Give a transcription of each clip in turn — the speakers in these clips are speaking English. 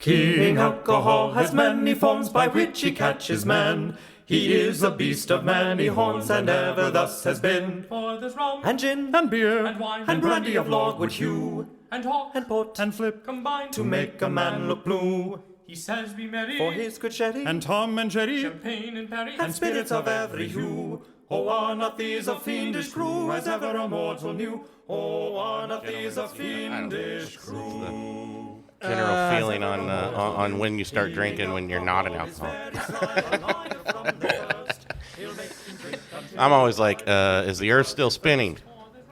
King Alcohol has many forms by which he catches man. He is a beast of many horns, and ever thus has been. For there's rum, And gin, and beer, and wine, and brandy of logwood hue, and hawk, and port, and flip, combined to make a man look blue. He says be merry, For his good sherry, and Tom and Jerry, champagne and perry, and spirits of every hue. Oh, are not these a fiendish crew, as ever a mortal knew? Oh, are not these a fiendish crew? General feeling on when you start drinking when you're not an alcoholic. I'm always like, is the earth still spinning?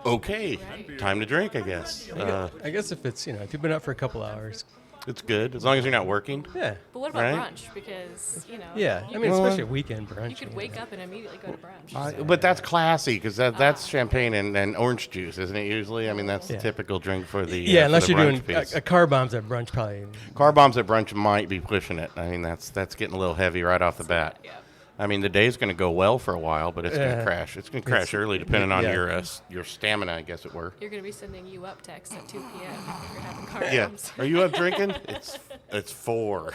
Okay, time to drink, I guess. I guess if it's, if you've been up for a couple hours. It's good, as long as you're not working. Yeah. But what about Right? brunch? Because, Yeah. you I mean, could- especially a weekend brunch. you could wake up and immediately go to brunch. But that's classy, because that's champagne and orange juice, isn't it, usually? I mean, that's the Yeah. typical drink for the Yeah, unless for the you're doing brunch piece. a car bombs at brunch, probably. Car bombs at brunch might be pushing it. I mean, that's getting a little heavy right off the bat. Yeah. I mean, the day's going to go well for a while, but it's going to crash. It's going to crash early, depending on your stamina, I guess it were. You're going to be sending you up texts at 2 p.m. if you're having car Yeah. bombs. Are you up drinking? It's 4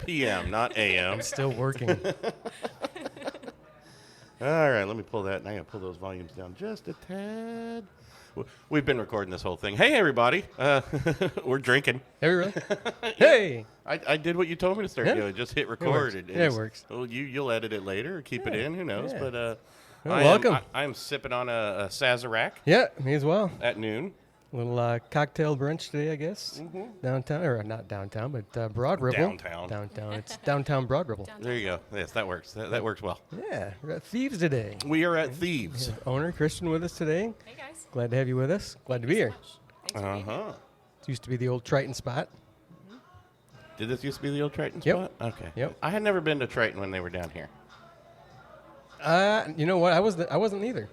p.m., not a.m. Still working. All right, let me pull that. And I got to pull those volumes down just a tad. We've been recording this whole thing. Hey, everybody. We're drinking. Hey, really? Hey! I did what you told me to start Yeah. doing. Just hit record. works. Yeah, it works. Well, you'll edit it later or keep it in. Who knows? Yeah. But Well, I welcome. am sipping on a Sazerac Yeah, me as well. at noon. Little cocktail brunch today, I guess. Downtown, or not downtown, but Broad Ripple. Downtown. Downtown. It's downtown Broad Ripple. There you go. Yes, that works. That works well. Yeah, we're at Thieves today. We are at Thieves. Owner Christian with us today. Hey, guys. Glad to have you with us. Glad to be here. Thanks for being here. Uh-huh. It used to be the old Triton spot. Did this used to be the old Triton Yep. spot? Okay. Yep. I had never been to Triton when they were down here. You know what? I wasn't either.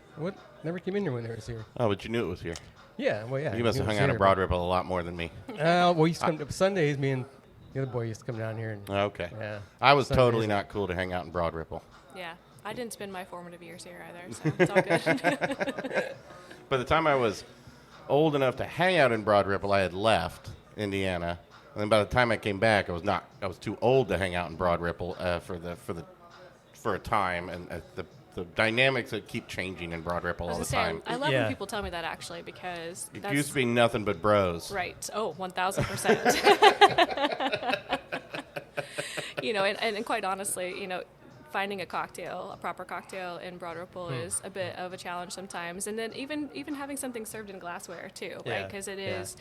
Never came in here when they was here. Oh, but you knew it was here. Yeah, well, yeah. You must have hung out at Broad Ripple a lot more than me. We used to come to Sundays. Me and the other boy used to come down here. And, Okay. yeah. I was Sundays. totally not cool to hang out in Broad Ripple. Yeah. I didn't spend my formative years here either, so it's all good. By the time I was old enough to hang out in Broad Ripple, I had left Indiana. And then by the time I came back, I was too old to hang out in Broad Ripple for a time, and the dynamics that keep changing in Broad Ripple all the time. I love Yeah. when people tell me that actually because It that's used to be nothing but bros. right. Oh, 1,000%. And quite honestly, finding a proper cocktail in Broad Ripple is a bit of a challenge sometimes. And then even having something served in glassware too, right? Yeah. Because it is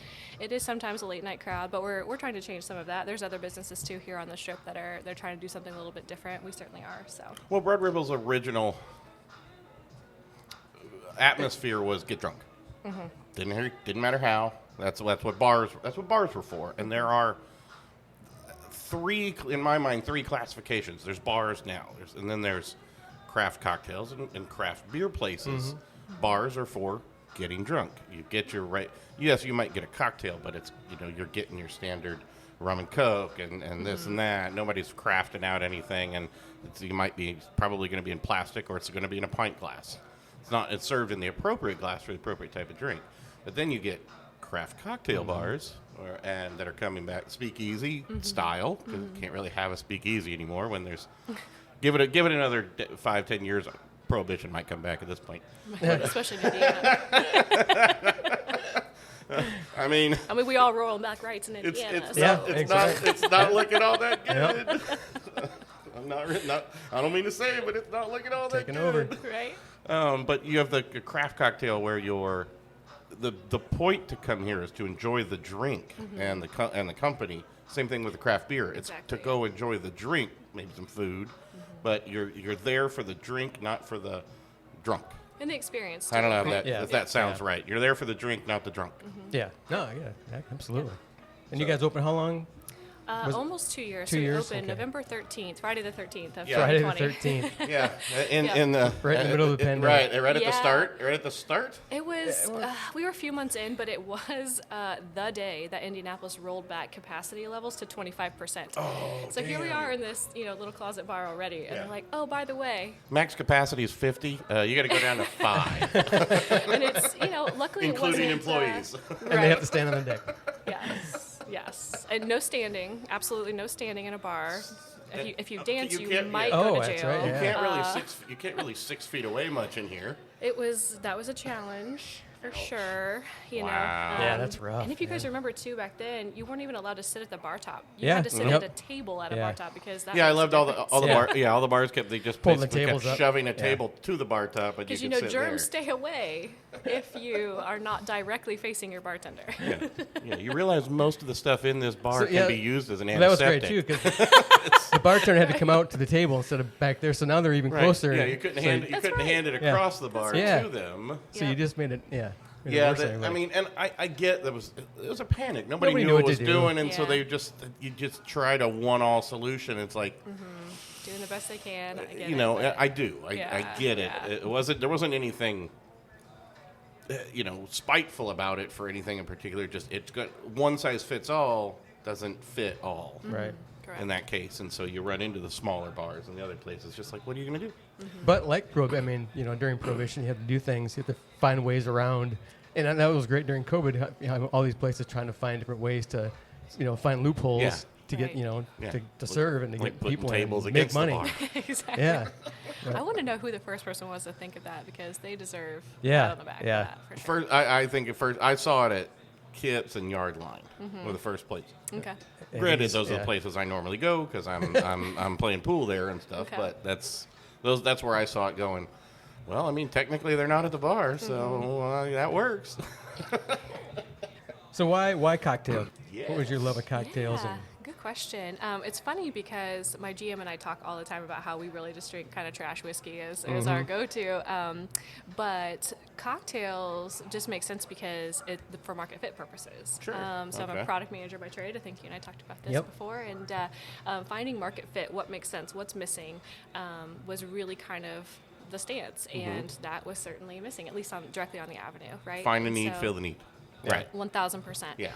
sometimes a late night crowd, but we're trying to change some of that. There's other businesses too here on the strip they're trying to do something a little bit different. We certainly are. So Well, Broad Ripple's original atmosphere was get drunk. Didn't matter how. That's what bars were for. And there are in my mind, three classifications. There's bars now, and then there's craft cocktails and craft beer places. Bars are for getting drunk. You get your right. Yes, you might get a cocktail, but it's you're getting your standard rum and coke and this and that. Nobody's crafting out anything, and you might be probably going to be in plastic or it's going to be in a pint glass. It's served in the appropriate glass for the appropriate type of drink. But then you get craft cocktail bars. And that are coming back speakeasy style. 'Cause you can't really have a speakeasy anymore when there's give it another 5-10 years. Prohibition might come back at this point. especially in Indiana. I mean, we all roll back rights in Indiana. it's not looking all that good. I don't mean to say it, but it's not looking all that Taking good. over. Right? But you have the craft cocktail where you're the point to come here is to enjoy the drink and the company. Same thing with the craft beer. It's Exactly. to go enjoy the drink, maybe some food, but you're there for the drink, not for the drunk. And the experience. I don't know too. if that sounds right. You're there for the drink, not the drunk. Yeah. No, yeah, absolutely. And you guys open how long? Almost 2 years. 2 so years? we opened Okay. November 13th, Friday the 13th of Friday the 2020. 13th. Yeah, Yeah. in the Right in the middle of the pandemic. Right at the Yeah. start. Right at the start. It was, we were a few months in, but it was the day that Indianapolis rolled back capacity levels to 25%. Oh, so here we are in this, little closet bar already, and Yeah. they're like, oh, by the way, Max capacity is 50. You got to go down to 5, and it's, luckily including it wasn't, employees. And they have to stand on the deck. Yes. Yes, and no standing. Absolutely no standing in a bar. If you dance, you you can't- might yeah. go Oh, to that's jail. right, You yeah. can't really 6 feet away much in here. That was a challenge for sure. You know. Wow. Yeah, that's rough, And if you guys man. remember too, back then you weren't even allowed to sit at the bar top. You Yeah. had to sit Yep. at a table at a Yeah. bar top because that Yeah, I makes a loved all the difference. all the bars kept they just Pulling the basically kept tables up. shoving a Yeah. table to the bar top, and you Because could you know sit germs there. stay away if you are not directly facing your bartender. Yeah. Yeah, you realize most of the stuff in this bar So, can yeah, be used as an Well, that was antiseptic. great too, because the bartender had to come out to the table instead of back there, so now they're even Right. closer. Yeah, you couldn't so hand That's right. hand it Yeah. across the bar Yeah. to them. So you just made it, made it Yeah, worse anyway. I mean, and I get it was a panic. Nobody Nobody knew knew what what was to do. doing, and so Yeah. you just tried a one-all solution. It's like, Doing the best they can. I get you know, it, but- I do. I Yeah, get it. yeah. There wasn't anything, spiteful about it for anything in particular. Just it's got one size fits all doesn't fit all. right. Correct. In that case, and so you run into the smaller bars and the other places. Just like, what are you going to do? But like during Prohibition, you had to do things. You had to find ways around, and that was great during COVID. You have all these places trying to find different ways to, find loopholes Yeah. to get, Right. Yeah. to serve and to Like get putting people tables in and make against the money. bar. Exactly. Yeah. I want to know who the first person was to think of that because they deserve Yeah, pat on the back yeah. for that. For sure. First, I think at first I saw it at Kips and Yardline were the first places. Okay. Granted, those are yeah. the places I normally go because I'm playing pool there and stuff. Okay. But that's where I saw it going. Well, I mean, technically they're not at the bar, so that works. So why cocktail? What was your love of cocktails? Yeah, good question. It's funny because my GM and I talk all the time about how we really just drink kind of trash whiskey as our go-to. But cocktails just make sense because for market fit purposes. Sure. So I'm Okay. a product manager by trade. I think you and I talked about this Yep. before. And finding market fit, what makes sense, what's missing, was really kind of the stance. And that was certainly missing, at least directly on the avenue, right? Find a And need, so- fill the need. Yeah. Right. 1,000%. Yeah.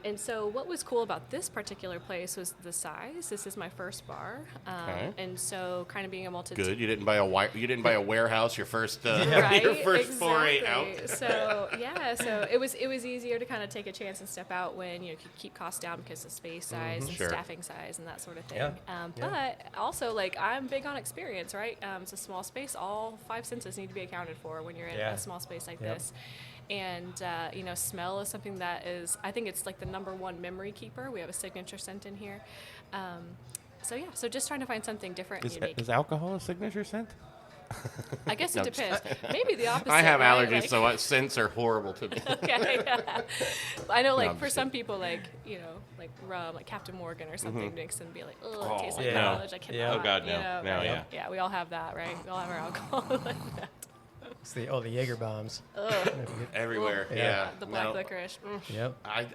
And so what was cool about this particular place was the size. This is my first bar. Okay. And so kind of being able to Good. You didn't buy a warehouse your first right? your first foray out. Exactly. So it was easier to kind of take a chance and step out when you could keep costs down because of space size and Sure. staffing size and that sort of thing. Yeah. But also I'm big on experience, right? It's a small space. All 5 senses need to be accounted for when you're in Yeah. a small space like Yep. this. And smell is something that is, I think it's like the number one memory keeper. We have a signature scent in here. So just trying to find something different and unique. Is alcohol a signature scent? I guess No, it depends. Maybe the opposite. I have right? allergies, so scents are horrible to me. Okay. I know, I'm for just some people, like rum, like Captain Morgan or something, makes them be like, oh, it tastes like yeah. college. I cannot. Yeah. Oh, God, no. you know, No, right? yeah. Yeah, we all have that, right? We all have our alcohol like that. It's the Jaeger bombs. Everywhere. Yeah. Yeah. The black No. licorice. Yep. I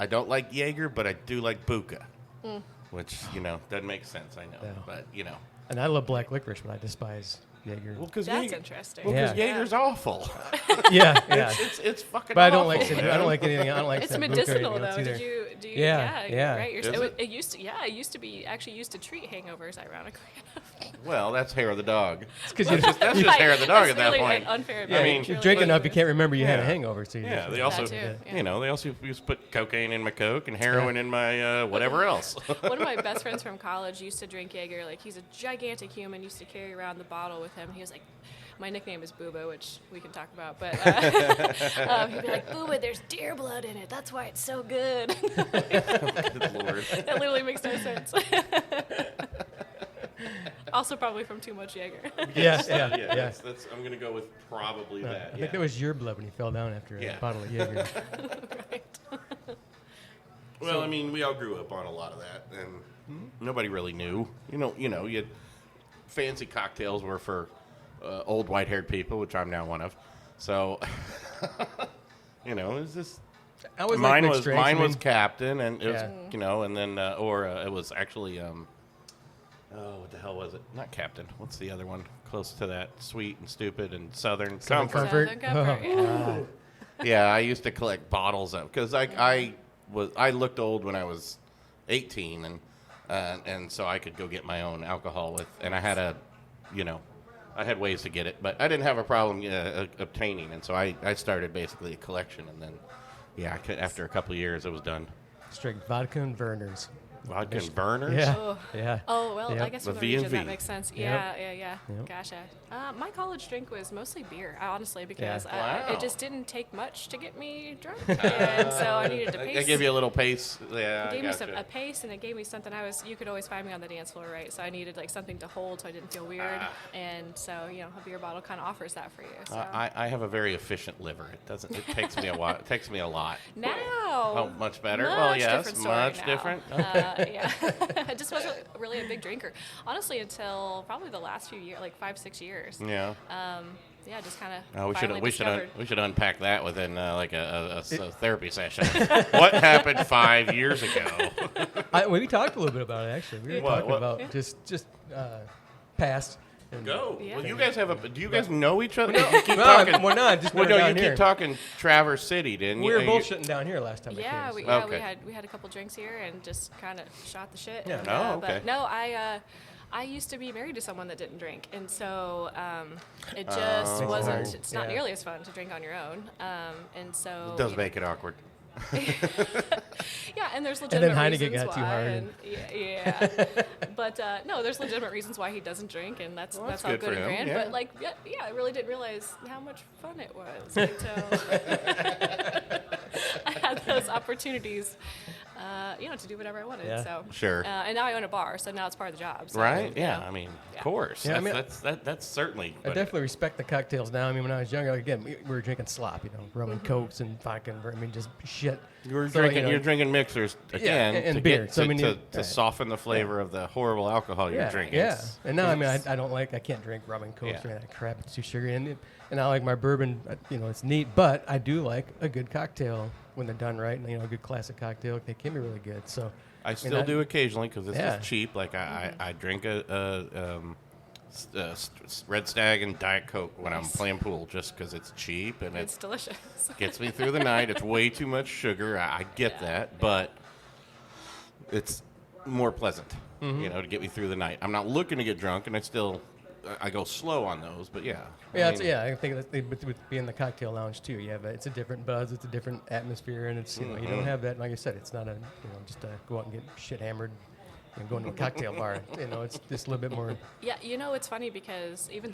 don't like Jaeger, but I do like Buka, which doesn't make sense. I know, No. but And I love black licorice, but I despise Jaeger. well, because That's interesting. Yeah. Jaeger's awful. Yeah, yeah. It's fucking. But I don't awful, like man. I don't like anything. I don't like It's Sambuca or medicinal anything else though. either. Do you? Yeah, yeah. Right. Is it? It used to be actually used to treat hangovers, ironically. Well, that's hair of the dog. It's because That's just hair of the dog That's at that really point. Unfair. yeah, I mean, you really drink unfair. enough, you can't remember you had a Yeah. hangover. So you Yeah, just- they also, too, yeah. they also used to put cocaine in my Coke and heroin in my whatever else. One of my best friends from college used to drink Jaeger. Like, he's a gigantic human, used to carry around the bottle with him. He was like, my nickname is Booba, which we can talk about, but he'd be like, Booba, there's deer blood in it. That's why it's so good. Good Lord. That literally makes no sense. Also probably from too much Jaeger. yeah. That's I'm gonna go with probably that. I think that was your blood when you fell down after Yeah. a bottle of Jaeger. Right. Well, I mean, we all grew up on a lot of that, and nobody really knew. You had fancy cocktails were for old white-haired people, which I'm now one of. So, it's just I always mine liked was mixed drinks. mine I was mean, Captain, and it was Yeah. and then it was actually what the hell was it? Not Captain. What's the other one close to that? Sweet and stupid and Southern Southern Comfort. Comfort. Southern Comfort, yeah. Yeah, I used to collect bottles of because I looked old when I was 18 and so I could go get my own alcohol with, and I had I had ways to get it, but I didn't have a problem obtaining, and so I started basically a collection, and then Yeah, after a couple of years, it was done. Strict vodka and Verner's. Vodka and burners. Yeah. Oh. Yeah. Oh, well, Yep. I guess The from the V and region that V. makes sense. Yep. Yeah. Yep. Gotcha. My college drink was mostly beer, honestly, because Wow. it just didn't take much to get me drunk, and so I needed to pace. I give you a little pace. Yeah, It gave I me gotcha. a pace, and it gave me something you could always find me on the dance floor, right? So I needed like something to hold, so I didn't feel weird, and so a beer bottle kind of offers that for you. So. I have a very efficient liver. It takes me a while. It takes me a lot. Now. Oh, much better. Much Well, yes, different story much now. different. Yeah, I just wasn't really a big drinker, honestly, until probably the last few years, like 5-6 years. Yeah. Yeah, just kind of. We should unpack that within like a therapy session. What happened 5 years ago? We talked a little bit about it, actually. We were talking about just past. And Go. Yeah. Well, you guys do you guys know each other? No, You keep talking. we're not. Just Well, we're no, down you here. keep talking Traverse City, didn't you? We were And bullshitting down here last time. Yeah, I came, we so. Okay. had a couple drinks here and just kind of shot the shit. Yeah. And, Oh, okay. But no, I used to be married to someone that didn't drink, and so it just Makes it wasn't. hard. It's not Yeah. nearly as fun to drink on your own, and so It does make it awkward. Yeah, and there's then legitimate Heineken reasons got why. too hard And, yeah. But no, there's legitimate reasons why he doesn't drink, and that's that's all good good for and him, grand. yeah. But like, yeah, I really didn't realize how much fun it was until I had those opportunities, to do whatever I wanted. Yeah. So Sure. and now I own a bar, so now it's part of the job. So, Right? you Yeah. know. I mean, Yeah. of course. Yeah, I mean- That's certainly. I definitely respect the cocktails now. I mean, when I was younger, again, we were drinking slop, rum and cokes and vodka. And just shit. You're So, drinking. You're drinking mixers again and to beer. get So, to, I mean, to right. soften the flavor of the horrible alcohol you're Yeah, drinking. yeah. It's- And now, I mean, I can't drink rum and cokes Yeah. or any of that crap. It's too sugary. And I like my bourbon, it's neat. But I do like a good cocktail when they're done right. And, a good classic cocktail, they can be really good. So I still do occasionally because this Yeah. is cheap. Like I drink Red Stag and Diet Coke when I'm playing pool just because it's cheap and It's it delicious. gets me through the night. It's way too much sugar. I get that, but it's more pleasant, to get me through the night. I'm not looking to get drunk, and I go slow on those. But yeah, Yeah, I mean, I think that with being the cocktail lounge too, it's a different buzz, it's a different atmosphere, and it's you don't have that. Like I said, it's not just go out and get shit hammered and go into a cocktail bar. It's just a little bit more. Yeah, it's funny because even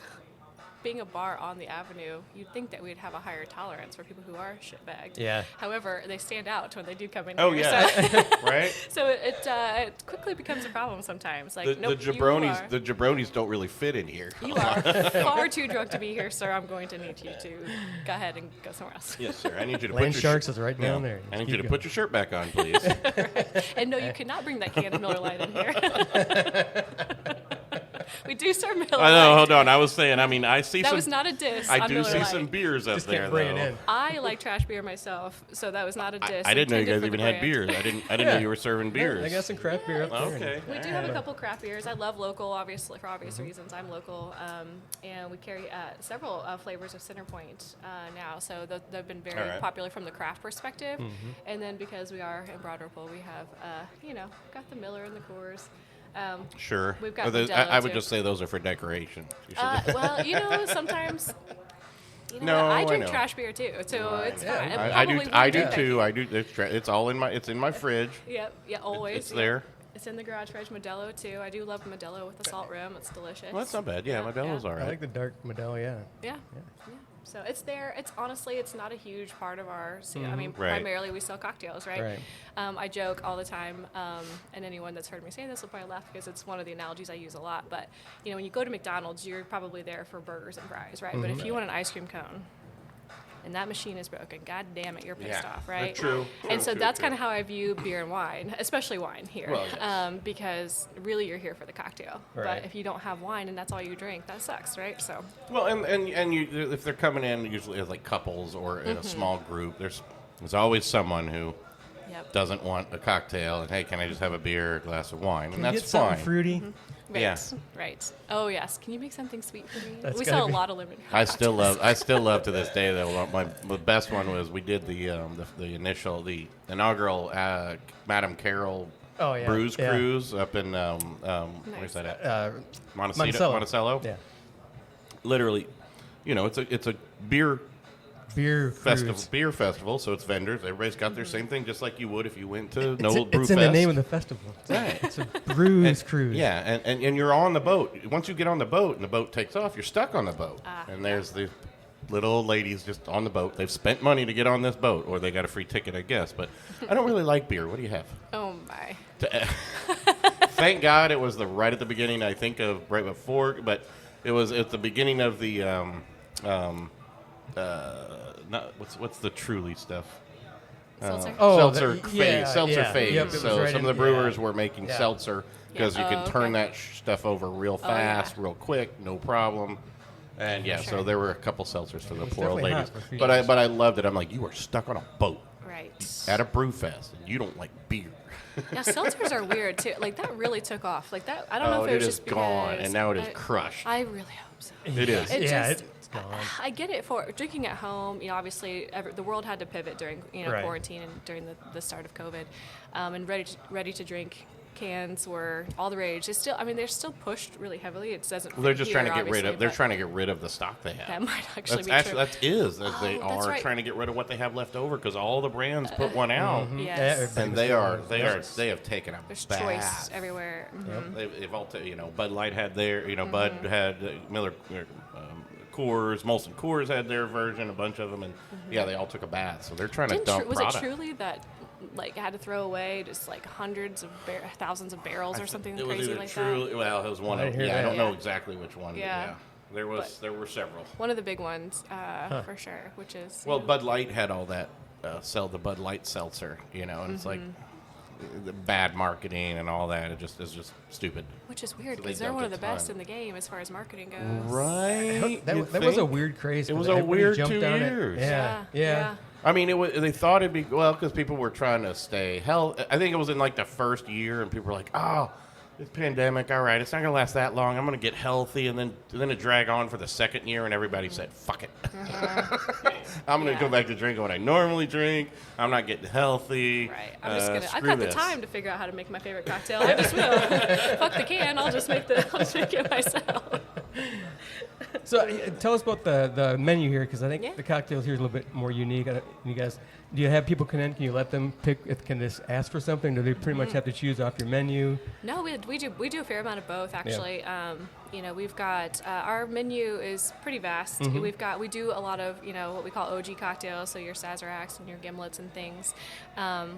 being a bar on the avenue, you'd think that we'd have a higher tolerance for people who are shitbagged. Yeah. However, they stand out when they do come in Oh here. yeah, right. So it quickly becomes a problem sometimes. Like, The jabronis don't really fit in here. you are far too drunk to be here, sir. I'm going to need you to go ahead and go somewhere else. Yes, sir. I need you to Land put your Sharks is right down there. I need Just you to keep put your shirt back on, please. And no, you cannot bring that can of Miller Lite in here. We do serve Miller I know. Lite. Hold on. I was saying. I mean, I see That some. was not a diss. I on do Miller see Lite. some beers up Just there, can't bring though. it in. I like trash beer myself, so that was not a diss. I didn't know you intended guys for even the had brand. beers. I didn't know you were serving beers. I got some craft beer up there. Okay. We do have a couple craft beers. I love local, obviously, for obvious reasons. I'm local, and we carry several flavors of Centerpoint now. So they've been very All right. popular from the craft perspective. And then because we are in Broad Ripple, we have, got the Miller and the Coors. Sure. We've got Or Modelo, I would too. just say those are for decoration. You should- Well, sometimes. No, I I drink know. trash beer too, so it's Yeah, fine. And I do. probably I won't do drink too. that. I do. It's all in my. It's in my fridge. Yep. Yeah. Always. It's yeah. there. It's in the garage fridge. Modelo too. I do love Modelo with the salt rim. It's delicious. Well, that's not bad. Yeah, my Modelo's all I right. like the dark Modelo, yeah. Yeah. So it's there. It's honestly, it's not a huge part of our. I mean, Right. primarily we sell cocktails, right? Right. I joke all the time, and anyone that's heard me say this will probably laugh because it's one of the analogies I use a lot. But when you go to McDonald's, you're probably there for burgers and fries, right? But if you want an ice cream cone, and that machine is broken, god damn it, you're pissed off, right? True. And so that's kind of how I view beer and wine, especially wine here, Well, yes. because really you're here for the cocktail. Right. But if you don't have wine and that's all you drink, that sucks, right? So Well, and you, if they're coming in usually as like couples or in a small group, there's always someone who yep. doesn't want a cocktail and hey, can I just have a beer or a glass of wine? And Can you that's get something fine. fruity? Right. Yeah. Right. Oh yes. Can you make something sweet for me? That's We gotta sell be- a lot of limited. I still love to this day though. The best one was we did the inaugural Madame Carroll Oh, yeah. Brews Yeah. Cruise up in where's that at? Monticello. Yeah. Literally, it's a beer beer cruise. beer festival. So it's vendors. Everybody's got their same thing, just like you would if you went to Noel Brew It's Fest. in the name of the festival. Right. It's a booze cruise. Yeah, and you're on the boat. Once you get on the boat and the boat takes off, you're stuck on the boat. And there's the little old ladies just on the boat. They've spent money to get on this boat, or they got a free ticket, I guess. But I don't really like beer. What do you have? Oh my. Thank God it was right at the beginning, I think, of right before, but it was at the beginning of the, what's the Truly stuff? Seltzer? Seltzer phase. yeah, Seltzer yeah. phase. Yep, it was So right some of in- the brewers yeah. were making Yeah. seltzer because you can turn okay. that stuff over real fast, real quick, no problem. And yeah, so there were a couple seltzers for the It's poor old definitely ladies. hot for But I females. loved it. I'm like, you are stuck on a boat Right. at a brew fest, and you don't like beer. Yeah, seltzers are weird too. Like that really took off. Like that. I don't know if it it was is just gone, because and now it is I- crushed. I really hope so. It is. It Yeah, just, it's gone. I get it for drinking at home. You know, obviously, the world had to pivot during Right. quarantine and during the start of COVID, and ready to drink cans were all the rage. It's still, I mean, they're still pushed really heavily. It doesn't. Well, they're just here, trying to get rid obviously, of. They're but trying to get rid of the stock they have. That might actually That's be actually true. that is that they Oh, that's are right. trying to get rid of what they have left over because all the brands put one out, Yes. and they have taken a There's bath. choice everywhere. Mhm. They've all Bud Light had their Bud had Miller. Coors, Molson Coors had their version, a bunch of them, and yeah, they all took a bath. So they're trying to dump Was product. it truly that like had to throw away just like hundreds of thousands of barrels or something It was crazy either like Truly, well, it was one I of hear yeah. I that. don't know Yeah. exactly which one. Yeah. But there were several. that. One of the big ones for sure, which is Well, Bud Light had all that sell the Bud Light seltzer, and it's like the bad marketing and all that. It's just stupid. which is weird So they because they're dumped one of a the best ton. in the game as far as marketing goes. Right. That was a weird craze. It for was that. a Everybody weird jumped 2 on it. years. Yeah. I mean, they thought it'd be because people were trying to stay healthy. I think it was in like the first year, and people were like, "Oh, this pandemic, all right, it's not gonna last that long. I'm gonna get healthy," and then it drag on for the second year, and everybody said, "Fuck it, I'm gonna go back to drinking what I normally drink. I'm not getting healthy. Right. I'm just gonna. I've screw got this." the time to figure out how to make my favorite cocktail. I just will. Fuck the can. I'll just make it myself. So tell us about the menu here, because I think Yeah. the cocktails here is a little bit more unique. You guys, do you have people come in? Can you let them pick? Can they ask for something? Do they pretty much have to choose off your menu? No, we do a fair amount of both actually. We've got our menu is pretty vast. We do a lot of what we call OG cocktails, so your Sazeracs and your Gimlets and things.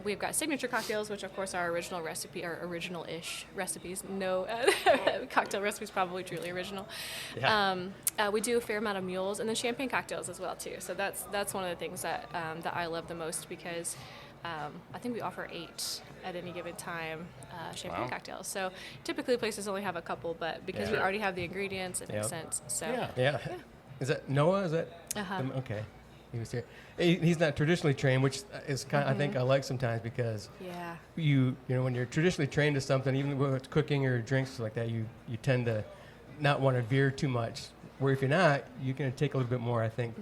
We've got signature cocktails, which of course are original recipe or original-ish recipes. No cocktail recipes probably truly original. Yeah. We do a fair amount of mules and then champagne cocktails as well too. So that's one of the things that I love the most because I think we offer 8 at any given time champagne cocktails. So typically places only have a couple, but because we already have the ingredients, it makes sense. So Yeah. Is that Noah? Is that? Okay. He was here. He's not traditionally trained, which is kind of, I think I like sometimes because yeah. you know when you're traditionally trained to something, even with it's cooking or drinks like that, you tend to not want to veer too much. Where if you're not, you're going to take a little bit more, I think,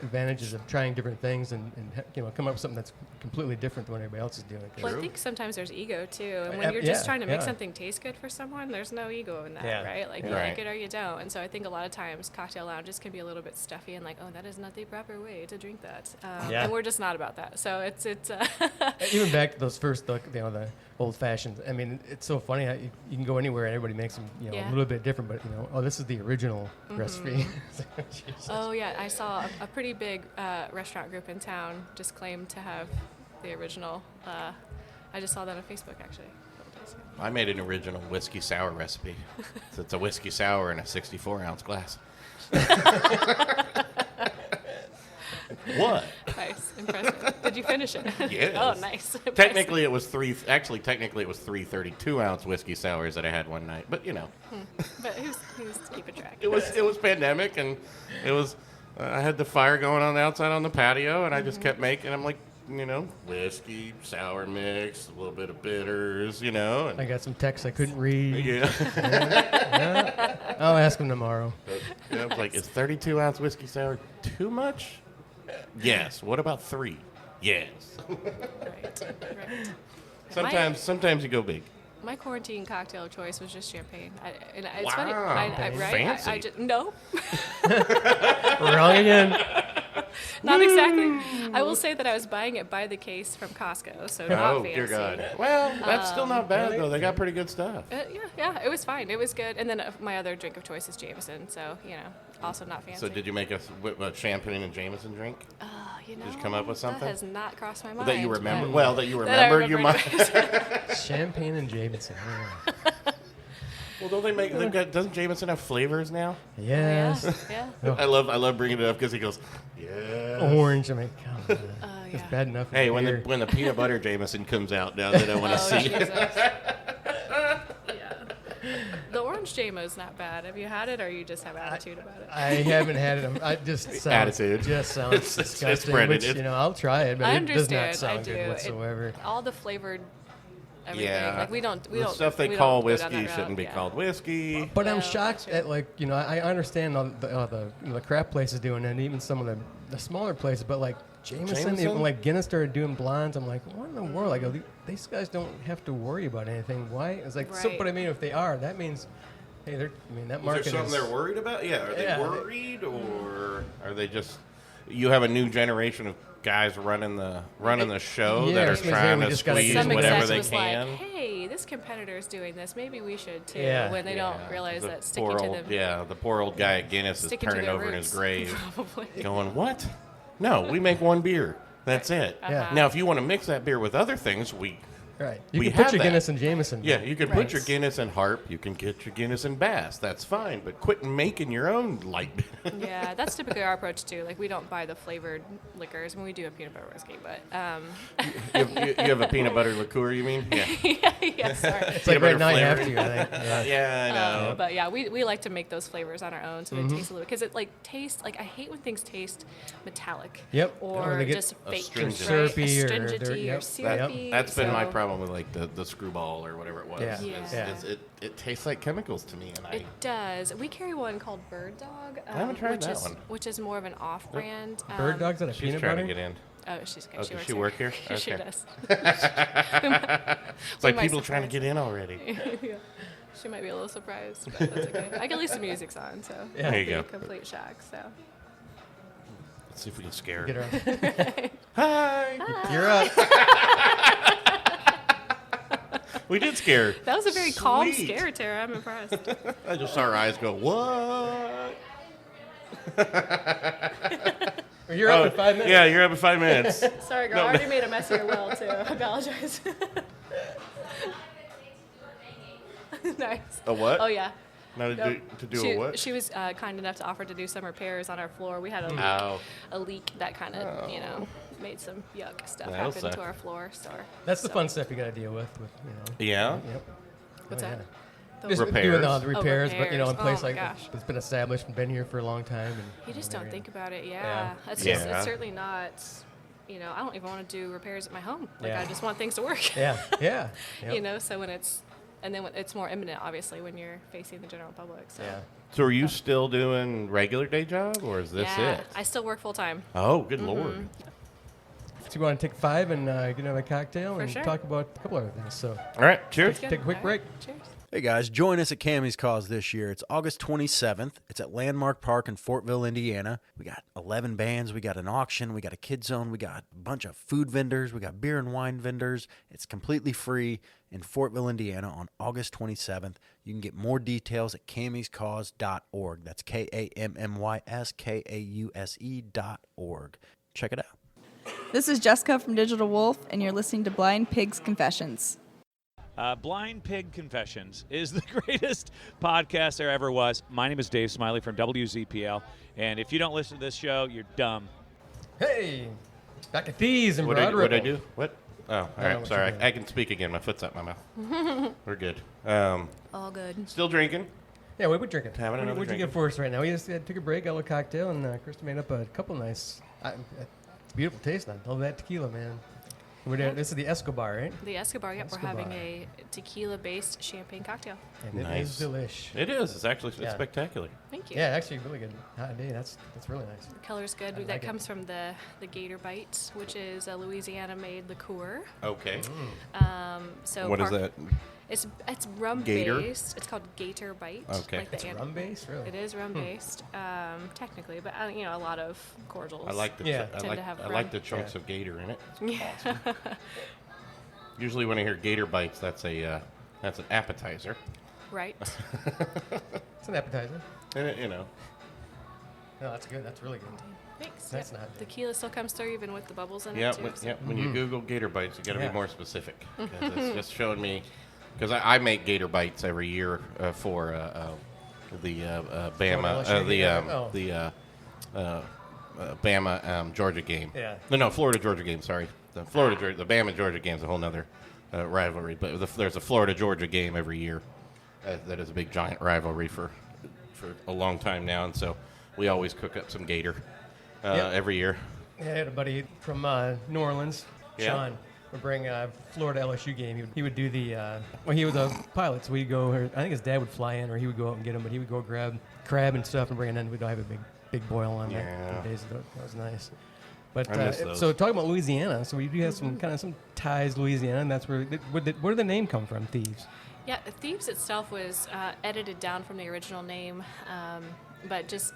advantages of trying different things and come up with something that's completely different than what everybody else is doing. 'Cause- Well, I think sometimes there's ego too, and when you're just trying to make yeah. something taste good for someone, there's no ego in that, Yeah. right? Like Yeah. you Right. like it or you don't. And so I think a lot of times cocktail lounges can be a little bit stuffy and like, oh, that is not the proper way to drink that. Yeah. And we're just not about that. So it's Even back to those first, the old fashions. I mean, it's so funny how you can go anywhere and everybody makes them, Yeah. a little bit different. But oh, this is the original recipe. Jesus. oh yeah, I saw a pretty big restaurant group in town just claimed to have the original. I just saw that on Facebook actually. a couple days ago. I made an original whiskey sour recipe. So it's a whiskey sour in a 64-ounce glass. What? Nice, impressive. Did you finish it? Yes. Oh, nice. Technically, it was 3 32-ounce whiskey sours that I had one night. But But who's keeping track? it was pandemic, and it was. I had the fire going on the outside on the patio, and I just kept making. I'm like, whiskey, sour mix, a little bit of bitters, And, I got some texts I couldn't read. yeah. I'll ask him tomorrow. I was like, is 32-ounce whiskey sour too much? Yes. What about 3? Yes. Right. Sometimes you go big. My quarantine cocktail choice was just champagne. It's Wow. funny. Right? Fancy. No. Wrong again. Not exactly. I will say that I was buying it by the case from Costco, so not Oh, fancy. dear God. Well, that's still not bad, though. They got pretty good stuff. Yeah, it was fine. It was good. And then my other drink of choice is Jameson, so, also not fancy. So did you make a champagne and Jameson drink? Did you come up with something? That has not crossed my mind. That you remember? but- Well, that you that I remember, you might. Champagne and Jameson. Well, don't they make? Doesn't Jameson have flavors now? Yes. Yeah. I love bringing it up because he goes, yeah. Orange. I mean, come on. It's Yeah. bad enough. Hey, with beer. when the peanut butter Jameson comes out now that I want to see Jesus. it. Yeah. The orange JMO's not bad. Have you had it, or you just have attitude about it? I haven't had it. I just sounds, Attitude. Just sounds It's disgusting. Brendan. Which, I'll try it, but I it does not understand. sound I do. good whatsoever. All the flavored everything. Yeah. Like we don't. The stuff they we call don't go down whiskey that route, shouldn't be yeah. called whiskey. But I'm No, shocked that's at I understand all the crap places doing it, and even some of the smaller places. But like Jameson, even like Guinness started doing blondes. I'm like, what in the world? I go, these guys don't have to worry about anything. Why? It's like, so, Right. but I mean, if they are, that means, hey, that Is market there something is. they're worried about? Yeah. Are they Yeah. worried, or are they just? You have a new generation of guys running the show Yeah, that are which means, hey, trying we to just gotta squeeze get Some whatever exec they was can. like, "Hey, this competitor's doing this. Maybe we should too." Yeah. When they don't realize that sticking to them. the poor old guy at Guinness is Sticking to turning their over in his roots. grave, Probably. going, "What? No, we make one beer. That's it. Uh-huh. Now, if you want to mix that beer with other things, Right. You we can put have your that. Guinness and Jameson. Yeah, you can put Right. your Guinness and Harp. You can get your Guinness and Bass. That's fine. But quit making your own light beer. Yeah, that's typically our approach too. Like we don't buy the flavored liquors when we do a peanut butter whiskey, but you have a peanut butter liqueur, you mean? Yeah. yeah, sorry. It's like Peanut right butter now you have flavored. to, I think. Yeah. Yeah, I know. But yeah, we like to make those flavors on our own so they taste a little because it like tastes like I hate when things taste metallic. Yep. Or they get just fake, astringent. right? Syrupy or astringenty they're- or yep. syrupy. That's been my so- problem with like the screwball or whatever it was. Yeah. Yeah. It tastes like chemicals to me, and It does. We carry one called Bird Dog. haven't tried which that is, one. Which is more of an off-brand. Bird Dog's that a she's peanut trying butter? to get in. Oh, she's okay. Oh, she does works she work here? She Okay. does. It's like might people trying to surprise. get in already. Yeah. She might be a little surprised, but that's okay. I can at least the music's on, so Yeah. There you it'll be go. a complete shock. So Let's see if we can scare Get her. her. Hi. You're up. We did scare her. that was a very calm Sweet. scare, Tara. I'm impressed. I just saw her eyes go, what? You're up in 5 minutes. Yeah, you're up in 5 minutes. Sorry, girl. I already made a mess of your will too. I apologize. Nice. A what? Oh yeah. Now to Nope. do she, a what? She was kind enough to offer to do some repairs on our floor. We had Oh. a leak that kind of, made some yuck stuff That'll happen suck. to our floor. So That's the fun stuff you got to deal with. Yeah? Yep. What's Oh, that? yeah. The- Just Repairs. doing all the repairs, but in repairs. a place Oh, my like gosh. it's been established and been here for a long time. And You just don't think about it. Yeah. Yeah. That's Yeah. just, it's certainly not, I don't even want to do repairs at my home. Like, Yeah. I just want things to work. Yeah, yeah. Yep. So when it's, and then when it's more imminent, obviously, when you're facing the general public. So. Yeah. So are you still doing regular day job, or is this Yeah, it? I still work full time. Oh, good Lord. So you want to take 5 and get another cocktail For and sure. talk about a couple other things. So All right, cheers. Good. take a quick All break. Cheers. Hey guys, join us at Cammy's Cause this year. It's August 27th. It's at Landmark Park in Fortville, Indiana. We got 11 bands. We got an auction. We got a kid zone. We got a bunch of food vendors. We got beer and wine vendors. It's completely free in Fortville, Indiana on August 27th. You can get more details at cammyscause.org. That's KAMMYSKAUSE.org. Check it out. This is Jessica from Digital Wolf, and you're listening to Blind Pigs Confessions. Blind Pig Confessions is the greatest podcast there ever was. My name is Dave Smiley from WZPL, and if you don't listen to this show, you're dumb. Hey, back at these and What Broad did I Ripple. do? What? Oh, all know right. what Sorry. you're doing. I can speak again. My foot's out my mouth. We're good. All good. Still drinking. Yeah, we're drinking. Having another What'd you drink. get for us right now? We just took a break, got a little cocktail, and Krista made up a couple nice, beautiful taste on all that tequila, man. We're doing, this is the Escobar, right? The Escobar, yep. Escobar. We're having a tequila-based champagne cocktail. And it Nice. is delish. It is. It's actually Yeah. spectacular. Thank you. Yeah, actually, really good. Hot day. That's really nice. The color's good. like That it. comes from the Gator Bite, which is a Louisiana-made liqueur. Okay. So What is par- that? It's rum Gator? based. It's called Gator Bite. Okay. Like the It's rum based, really. It is rum based, technically, but you know, a lot of cordials. I like the Yeah. Tend to have I rum. like the chunks of gator in it. It's Yeah. awesome. Usually when I hear gator bites, that's an appetizer. Right. It's an appetizer. And it, you know, No, that's good. That's really good. Thanks. That's Yep. not bad. Tequila still comes through even with the bubbles in yeah, it too. so- when you Google gator bites, you got to Yeah. be more specific. 'Cause it's just showing me, because I make gator bites every year for the Bama, LSU game? Oh. the Bama Georgia game. Yeah. No, Florida Georgia game. Sorry, the Bama Georgia game is a whole nother rivalry. But there's a Florida Georgia game every year. That is a big giant rivalry for a long time now, and so we always cook up some gator Yep. every year. I had a buddy from New Orleans, Yeah. Sean, would bring Florida LSU game. He would do the, well, he was a pilot, so we'd go, I think his dad would fly in, or he would go out and get him, but he would go grab crab and stuff and bring it in. We'd have a big boil on there. Yeah. Days ago. That was nice. But I miss those. so talking about Louisiana, so we do have some ties to Louisiana, and that's where did the name come from, Thieves? Yeah, Thieves itself was edited down from the original name, but just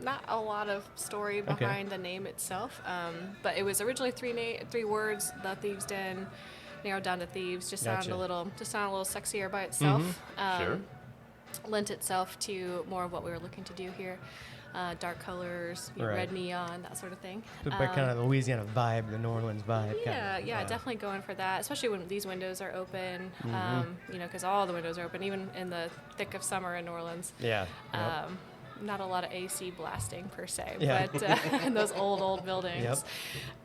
not a lot of story behind the name itself. But it was originally three words: the Thieves Den, narrowed down to Thieves. Just sounded Gotcha. a little sexier by itself. Sure. Lent itself to more of what we were looking to do here. Dark colors, Right. red neon, that sort of thing. But kind of the Louisiana vibe, the New Orleans vibe. Yeah, kinda. definitely going for that, especially when these windows are open, you know, because all the windows are open, even in the thick of summer in New Orleans. Yeah. Yep. Not a lot of AC blasting per se, Yeah. but in those old buildings.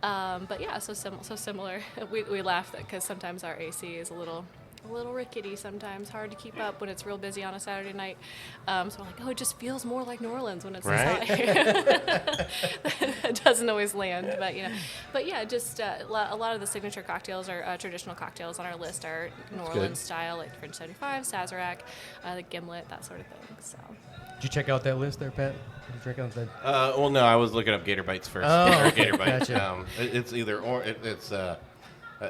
Yep. But yeah, so similar. We laugh because sometimes our AC is a little rickety sometimes, hard to keep up when it's real busy on a Saturday night. So we're like, it just feels more like New Orleans when it's this Right. hot here. It doesn't always land, but you know. But yeah, just a lot of the signature cocktails are traditional cocktails on our list are New good. Orleans style, like French 75, Sazerac, the Gimlet, that sort of thing. So. Did you check out that list there, Pat? Did you check out that? Well, no, I was looking up gator bites first. Oh, Or gator bites. gotcha. It's either it's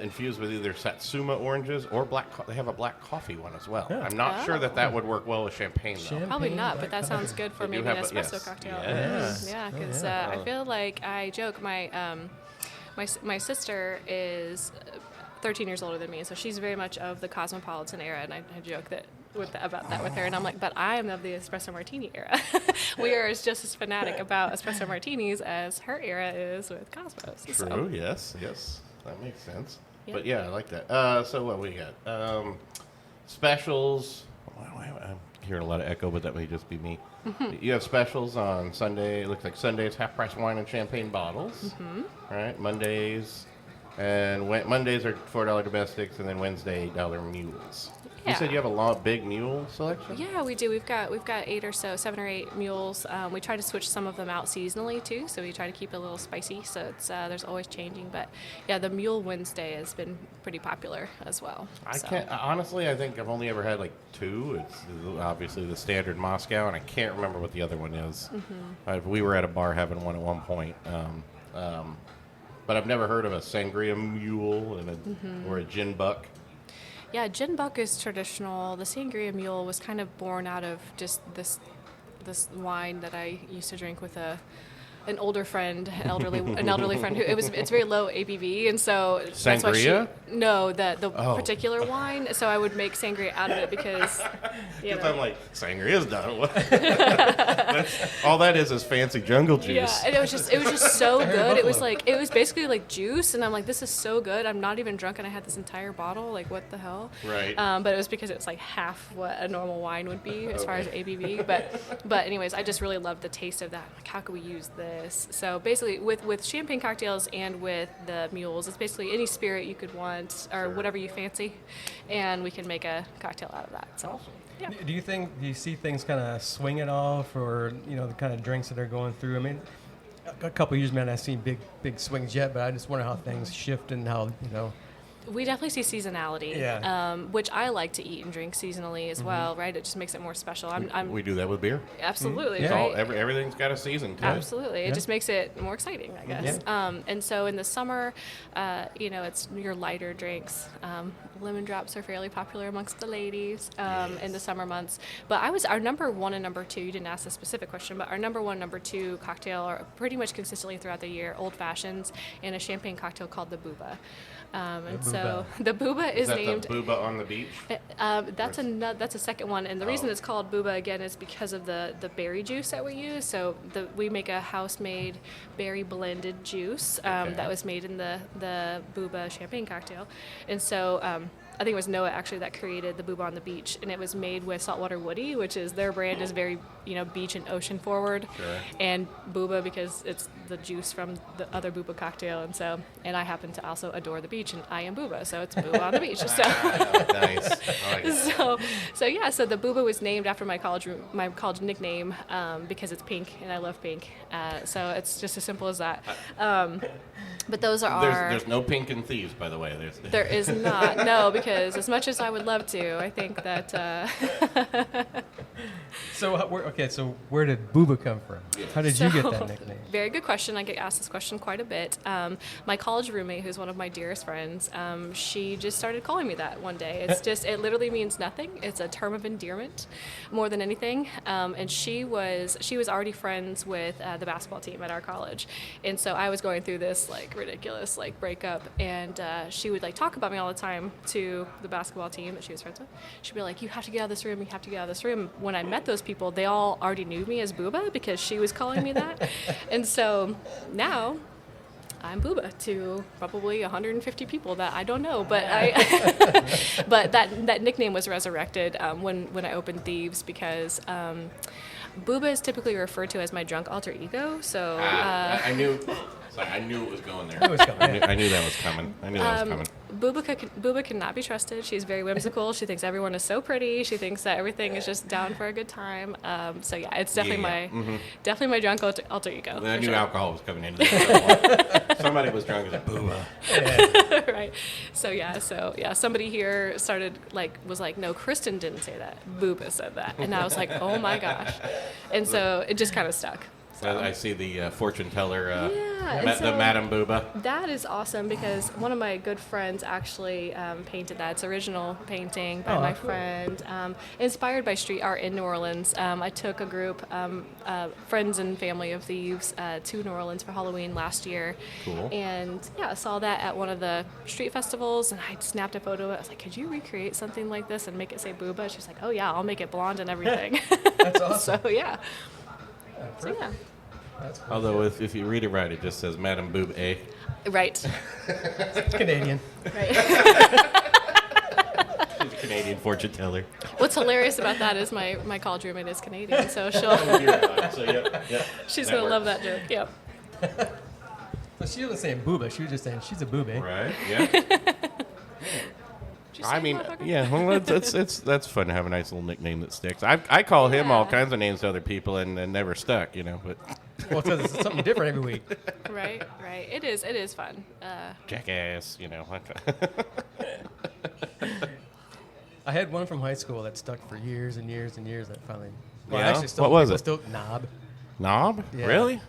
infused with either Satsuma oranges or black. They have a black coffee one as well. Yeah. I'm not sure that would work well with champagne though. Champagne. Probably not, black but that sounds good for They do maybe an have a- espresso yes. cocktail. Yes. Yeah, Oh, because yeah. I feel like I joke. My sister is 13 years older than me, so she's very much of the cosmopolitan era, and I joke about that with her, and I'm like, but I am of the espresso martini era. We are just as fanatic about espresso martinis as her era is with Cosmos. True. So. Yes. That makes sense. Yep. But yeah, I like that. So what we got? Specials. Wow, I'm hearing a lot of echo, but that may just be me. You have specials on Sunday. It looks like Sundays half-price wine and champagne bottles. All right. Mondays and Mondays are $4 domestics, and then Wednesday $8 mules. You said you have a big mule selection? Yeah, we do. We've got 7 or 8 mules. We try to switch some of them out seasonally too, so we try to keep it a little spicy. So it's there's always changing, but yeah, the Mule Wednesday has been pretty popular as well. Honestly, I think I've only ever had like 2. It's obviously the standard Moscow, and I can't remember what the other one is. We were at a bar having one at one point, but I've never heard of a sangria mule or a gin buck. Yeah, gin buck is traditional. The sangria mule was kind of born out of just this wine that I used to drink with an older friend, an elderly friend who it's very low ABV, and so that's why the particular wine. So I would make sangria out of it because I'm like, sangria's done. All that is fancy jungle juice. Yeah, and it was just so good. It was basically like juice, and I'm like, this is so good. I'm not even drunk, and I had this entire bottle. Like, what the hell? Right. But it was because it was like half what a normal wine would be as far as ABV. But anyways, I just really loved the taste of that. Like, how could we use this? So basically, with champagne cocktails and with the mules, it's basically any spirit you could want or whatever you fancy, and we can make a cocktail out of that. So. Yeah. Do you see things kind of swing at all for, the kind of drinks that are going through? I mean, a couple of years, man, I've seen big swings yet, but I just wonder how things shift and how, We definitely see seasonality, which I like to eat and drink seasonally as well, right? It just makes it more special. We do that with beer. Absolutely, It's right? everything's got a season to it. Absolutely. It just makes it more exciting, I guess. And so in the summer, it's your lighter drinks. Lemon drops are fairly popular amongst the ladies in the summer months. But our number one and number two, you didn't ask a specific question, but our number one, number two cocktail are pretty much consistently throughout the year, old fashions and a champagne cocktail called the Booba. So the Booba is named. The Booba on the beach? That's a second one, and the reason it's called Booba again is because of the berry juice that we use. So we make a house-made berry blended juice that was made in the Booba champagne cocktail, and so. I think it was Noah actually that created the Booba on the beach, and it was made with Saltwater Woody, which is their brand is very beach and ocean forward, and Booba because it's the juice from the other Booba cocktail, and I happen to also adore the beach, and I am Booba, so it's Booba on the beach. So nice. I like it. So the Booba was named after my college nickname because it's pink, and I love pink. So it's just as simple as that. But those are there's no pink in Thieves, by the way. There is not, no, because as much as I would love to, I think that. So where did Booba come from? How did you get that nickname? Very good question. I get asked this question quite a bit. My college roommate, who's one of my dearest friends, she just started calling me that one day. It literally means nothing. It's a term of endearment more than anything. And she was already friends with the basketball team at our college, and so I was going through this ridiculous breakup, and she would talk about me all the time to the basketball team that she was friends with. She'd be like, "You have to get out of this room. You have to get out of this room." When I met those people, they all already knew me as Booba because she was calling me that. And so now I'm Booba to probably 150 people that I don't know, but but that nickname was resurrected when I opened Thieves because Booba is typically referred to as my drunk alter ego. So I knew it was going there. I knew that was coming. Booba cannot be trusted. She's very whimsical. She thinks everyone is so pretty. She thinks that everything is just down for a good time. It's definitely my drunk alter ego. I knew alcohol was coming into this. Somebody was drunk as a Booba. Yeah. Right. So somebody here was like, no, Kristen didn't say that. Booba said that. And I was like, oh my gosh. And so it just kind of stuck. So. I see the fortune teller, the Madame Booba. That is awesome because one of my good friends actually painted that. It's original painting by my friend, inspired by street art in New Orleans. I took a group, friends and family of Thieves, to New Orleans for Halloween last year. Cool. And I saw that at one of the street festivals, and I snapped a photo of it. I was like, could you recreate something like this and make it say Booba? She's like, oh yeah, I'll make it blonde and everything. That's awesome. So yeah. Although if you read it right, it just says Madame Boob A. Right. Canadian. Right. She's a Canadian fortune teller. What's hilarious about that is my college roommate is Canadian, so she's going to love that joke. Yep. So she wasn't saying Booba. She was just saying she's a boobie. Right, yeah. Well, that's fun to have a nice little nickname that sticks. I call him all kinds of names to other people and never stuck, But well, because it's something different every week. Right. It is fun. Jackass, I had one from high school that stuck for years and years and years. That finally. Well, Yeah? actually, still, What was people it? Still Knob. Knob? Yeah. Really?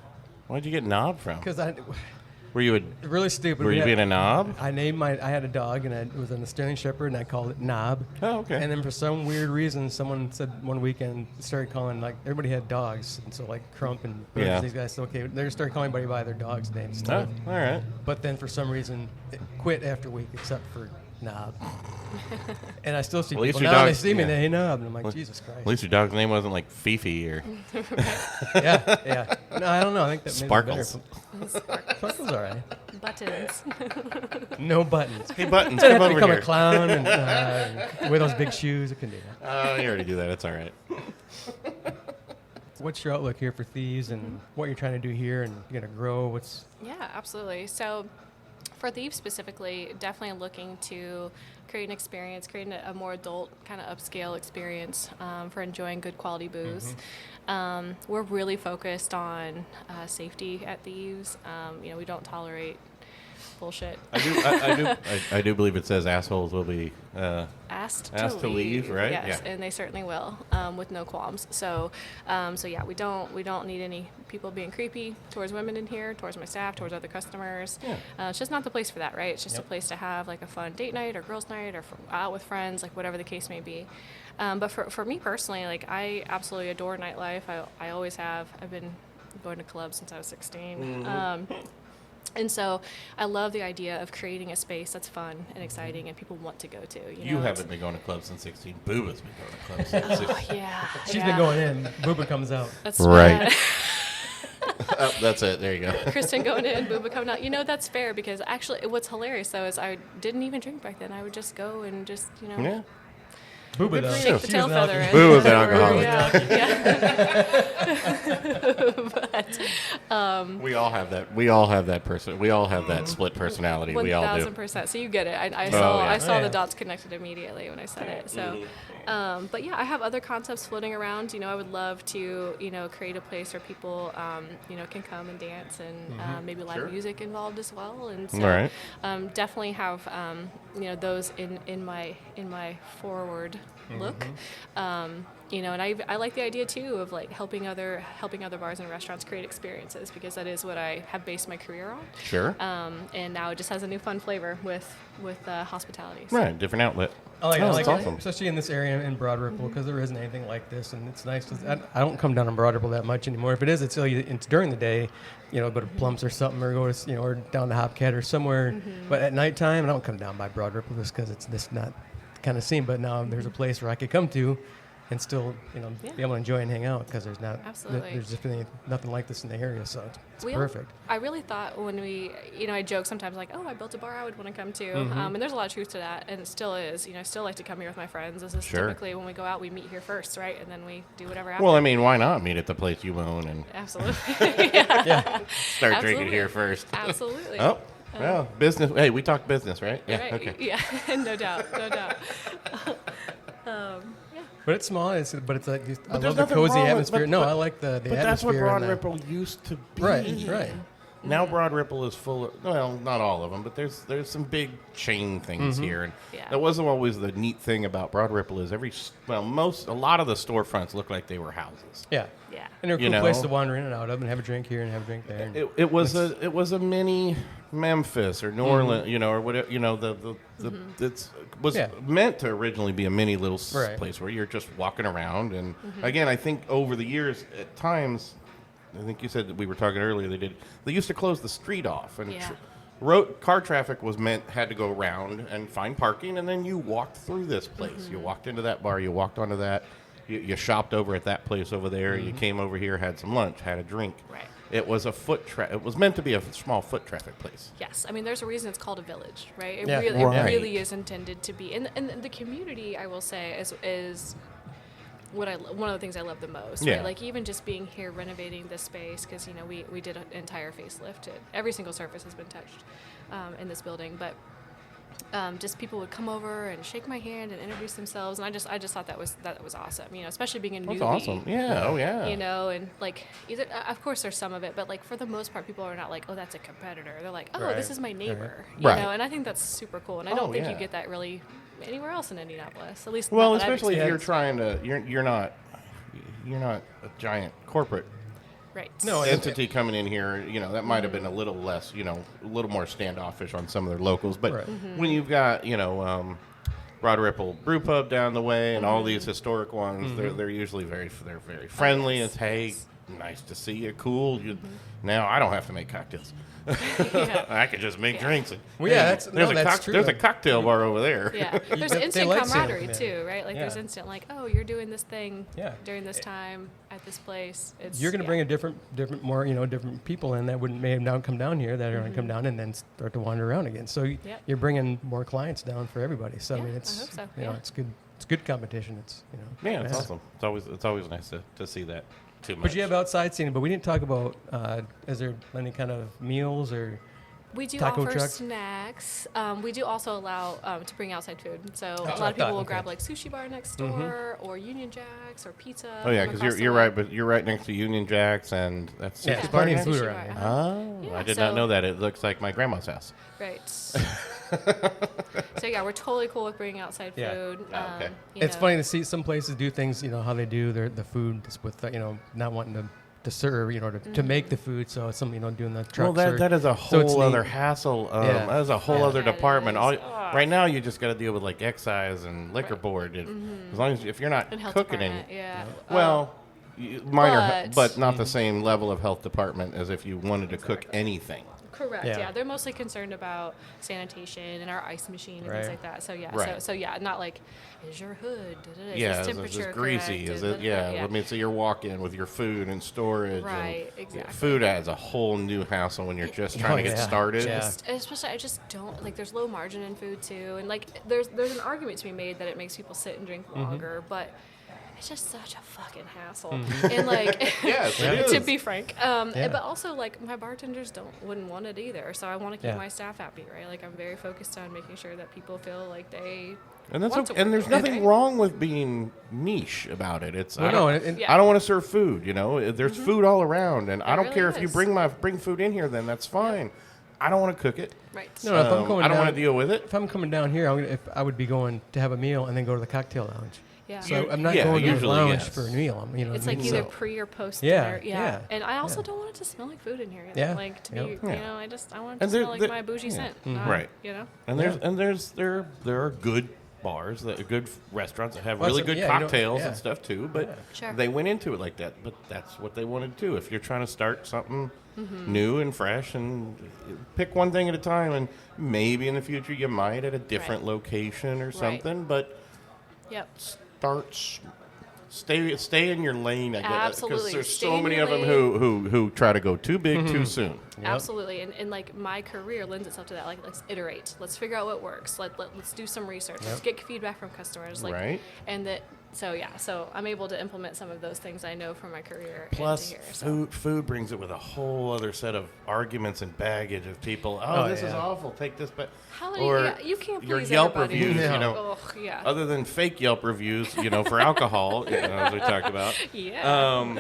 Why'd you get Knob from? Because I. Were you Really stupid. Were you being a knob? I had a dog, and it was an Australian Shepherd, and I called it Knob. Oh, okay. And then for some weird reason, someone said one weekend, started calling, everybody had dogs. And so, Crump and Burns, these guys said, okay, they just started calling everybody by their dog's names. Oh, all right. But then for some reason, it quit after a week, except for Knob. And I still see people now, they see me, and they, hey, Knob. And I'm like, Jesus Christ. At least your dog's name wasn't like Fifi or... Yeah. No, I don't know. I think that Sparkles. Sparkles, all right. Buttons. No buttons. Hey, Buttons, I come have to over become here. a clown and wear those big shoes. I can do that. Oh, you already do that. It's all right. What's your outlook here for Thieves and what you're trying to do here and you're going to grow? Yeah, absolutely. So for Thieves specifically, definitely looking to create an experience, creating a more adult kind of upscale experience for enjoying good quality booze. We're really focused on safety at Thieves. We don't tolerate bullshit. I do believe it says assholes will be Asked to leave, right? Yes, Yeah. And they certainly will, with no qualms. So yeah, we don't need any people being creepy towards women in here, towards my staff, towards other customers. Yeah. It's just not the place for that, right? It's just a place to have like a fun date night or girls' night or out with friends, like whatever the case may be. But for me personally, like I absolutely adore nightlife. I always have. I've been going to clubs since I was 16. And so I love the idea of creating a space that's fun and exciting and people want to go to. You know, haven't been going to clubs since 16. Booba's been going to clubs since 16. Yeah. She's been going in. Booba comes out. That's Right. Oh, that's it. There you go. Kristen going in, Booba coming out. You know, that's fair because actually what's hilarious, though, is I didn't even drink back then. I would just go and just, Yeah. Booba though. take the tail feather in. Booba's an alcoholic. Yeah. We all have that. We all have that person. We all have that split personality. We all do. 1,000%. So you get it. I yeah. saw the dots connected immediately when I said it. So, but yeah, I have other concepts floating around. You know, I would love to, create a place where people, can come and dance and maybe live music involved as well. And so, definitely have, those in my forward look. And I like the idea too of like helping other bars and restaurants create experiences because that is what I have based my career on. Sure. And now it just has a new fun flavor with hospitality. So. Right, different outlet. I like that's awesome. Especially in this area in Broad Ripple because there isn't anything like this, and it's nice. I don't come down on Broad Ripple that much anymore. If it is, it's during the day. Go to Plumps or something, or go to or down to Hopcat or somewhere. But at nighttime, I don't come down by Broad Ripple just because it's this not kind of scene. But now there's a place where I could come to and still, be able to enjoy and hang out because there's not, there's just really nothing like this in the area, so it's perfect. I really thought when we, I joke sometimes like, oh, I built a bar I would want to come to, and there's a lot of truth to that, and it still is. I still like to come here with my friends. This is typically when we go out, we meet here first, right, and then we do whatever after. Well, I mean, why not meet at the place you own and absolutely, start drinking here first? Absolutely. Oh. Well, business. Hey, we talk business, right? Yeah. Right. Okay. Yeah. No doubt. But it's small. But it's like I there's love the nothing cozy wrong with- atmosphere. but I like the But atmosphere. that's what Broad and Ripple used to be. Right. Now Broad Ripple is full of, well, not all of them, but there's some big chain things here. And that wasn't always the neat thing about Broad Ripple is a lot of the storefronts look like they were houses. Yeah. Yeah. And they're a cool place to wander in and out of and have a drink here and have a drink there. It was a mini Memphis or New Orleans, or whatever, it was meant to originally be a mini little place where you're just walking around. And again, I think over the years, at times, I think you said that we were talking earlier. They used to close the street off, and car traffic had to go around and find parking, and then you walked through this place. You walked into that bar, you walked onto that, you shopped over at that place over there. You came over here, had some lunch, had a drink. Right. It was it was meant to be a small foot traffic place. Yes, I mean there's a reason it's called a village, right? It Yeah. really, Right. it really is intended to be, and the community, I will say, is one of the things I love the most. Yeah. Right? Like even just being here, renovating this space, because we did an entire facelift. Every single surface has been touched in this building, but. Just people would come over and shake my hand and introduce themselves, and I just thought that was awesome. Especially being a newbie. That's awesome. Yeah. Oh yeah. And like either of course there's some of it, but like for the most part, people are not like, oh, that's a competitor. They're like, oh, this is my neighbor. You know, and I think that's super cool. And I don't think you get that really anywhere else in Indianapolis. At least well, not that I've especially if you're experienced. trying to you're not a giant corporate. Right. No, entity coming in here, that might have been a little less, a little more standoffish on some of their locals. But when you've got, Broad Ripple Brew Pub down the way and all these historic ones, they're usually very friendly. It's, hey, nice to see you, cool. Now I don't have to make cocktails. I could just make drinks. And, that's true. There's a cocktail bar over there. Yeah, there's instant like camaraderie Sam, too, right? Like there's instant like, oh, you're doing this thing during this time at this place. You're going to bring a different more different people in that may have now come down here that are going to come down and then start to wander around again. So you're bringing more clients down for everybody. So I mean, it's I hope so. it's good. It's good competition. It's it's awesome. It's always nice to see that. Too much. But you have outside seating, but we didn't talk about, is there any kind of meals or We do taco offer truck? snacks. We do also allow to bring outside food. So a I lot of people thought, will okay. grab like sushi bar next door or Union Jacks or pizza. Oh yeah, from because across the you're way. right, but you're right next to Union Jacks, and that's Yeah, Sushi it's Bar plenty of again? food Sushi around bar, here. Oh, Yeah, I did so- not know that. It looks like my grandma's house. Right. So yeah, we're totally cool with bringing outside Yeah. food. Oh, okay. It's Funny to see some places do things, how they do the food just with, not wanting to serve, to make the food. So it's some, doing the trucks. Well, that is a so it's whole other neat. hassle. Yeah. That is a whole Yeah, other it department. is. Right now, you just got to deal with like excise and liquor board. As long as if you're not And health cooking department, any, yeah. well, minor, but- but not the same level of health department as if you wanted to cook anything. Correct. Yeah. Yeah. They're mostly concerned about sanitation and our ice machine and Right. things like that. So yeah. Right. So yeah, not like is your hood? Is Yeah, this is temperature it greasy? correct? Is it? Yeah. Let me see your walk-in with your food and storage. Right, And exactly. Food adds a whole new hassle when you're just trying to get yeah. started. Yeah. Especially, I just don't like. There's low margin in food too, and like there's an argument to be made that it makes people sit and drink longer, but it's just such a fucking hassle. And like, Yes, it to is. be frank, Yeah. but also like my bartenders wouldn't want it either. So I want to keep Yeah. my staff happy, right? Like I'm very focused on making sure that people feel like they. And that's want okay. to And work there's there, nothing right? wrong with being niche about it. It's Well, I no, don't, and- Yeah. I don't want to serve food. There's food all around, and I don't really care if you is. bring food in here. Then that's fine. I don't want to cook it. Right. No, if I'm going I don't down, want to deal with it. If I'm coming down here, I would be going to have a meal and then go to the cocktail lounge. Yeah. So I'm not Yeah, going to the usually, lounge yes. for a meal. It's like what I mean? either So- pre or post Yeah, dinner. yeah, And I also yeah. don't want it to smell like food in here either. Yeah, Like to yep. be, Yeah. I want it to And there- smell like there- my bougie yeah. scent. Mm-hmm. not, Right. And There are good bars, good restaurants that have Well, really so- good yeah, you know, cocktails yeah. and stuff too. But Sure. they went into it like that. But that's what they wanted to do. If you're trying to start something new and fresh, and pick one thing at a time, and maybe in the future you might at a different location or something. But Yep. stay in your lane. I guess, Absolutely. because there's Stay so in many your of them lane. who try to go too big too soon. Absolutely. And like my career lends itself to that. Like let's iterate. Let's figure out what works. Let's do some research. Let's get feedback from customers. Like Right. and that so I'm able to implement some of those things I know from my career Plus, into here. So. food brings it with a whole other set of arguments and baggage of people. Oh, This is yeah. awful. Take this back. How many? Or You can't your please Yelp everybody. reviews. Yeah. Yeah. Other than fake Yelp reviews, for alcohol, as we talked about. Yeah.